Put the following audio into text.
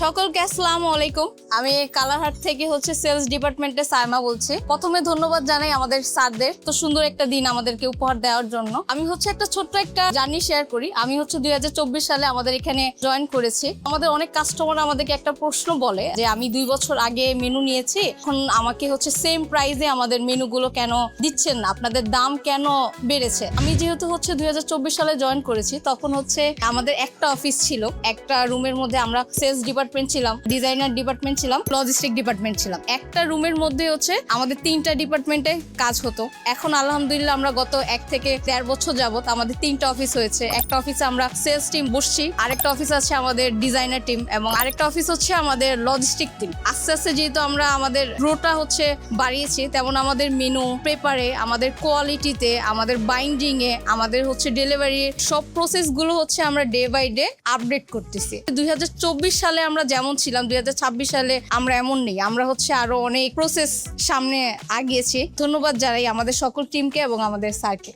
সকলকে আসসালামু আলাইকুম। আমি কালারহাট থেকে সেলস ডিপার্টমেন্টে সাইমা বলছি। প্রথমে ধন্যবাদ জানাই আমাদের স্যারদের তো সুন্দর একটা দিন আমাদেরকে উপহার দেওয়ার জন্য। আমি একটা ছোট্ট একটা জার্নি শেয়ার করি। আমি 2024 সালে আমাদের এখানে জয়েন করেছি। আমাদের অনেক কাস্টমার আমাদেরকে একটা প্রশ্ন বলে যে আমি 2 বছর আগে মেনু নিয়েছি, এখন আমাকে সেম প্রাইসে আমাদের মেনুগুলো কেন দিচ্ছেন না, আপনাদের দাম কেন বেড়েছে। আমি যেহেতু 2024 সালে জয়েন করেছি, তখন আমাদের একটা অফিস ছিল, একটা রুমের মধ্যে আমরা সেলস ডিপার্টমেন্ট ছিলাম, ডিজাইনার ডিপার্টমেন্ট ছিলাম, লজিস্টিক ডিপার্টমেন্ট ছিলাম। একটা রুমের মধ্যে আমাদের 3টা ডিপার্টমেন্টে কাজ হতো। এখন আলহামদুলিল্লাহ আমরা গত 1 থেকে 1.5 বছর যাবত আমাদের 3টা অফিস হয়েছে। একটা অফিসে আমরা সেলস টিম বসছি, আরেকটা অফিস আছে আমাদের ডিজাইনার টিম, এবং আরেকটা অফিস আমাদের লজিস্টিক টিম। আস্তে আস্তে যেহেতু আমরা আমাদের গ্রোটা বাড়িয়েছি, তেমন আমাদের মেনু প্রেপারে, আমাদের কোয়ালিটিতে, আমাদের বাইন্ডিং এ, আমাদের ডেলিভারি সব প্রসেস গুলো আমরা ডে বাই ডে আপডেট করতেছি। 2024 সালে আমরা যেমন ছিলাম 2026 সালে আমরা এমন নেই। আমরা আরো অনেক প্রসেস সামনে আগিয়েছি। ধন্যবাদ জানাই আমাদের সকল টিমকে এবং আমাদের স্যারকে।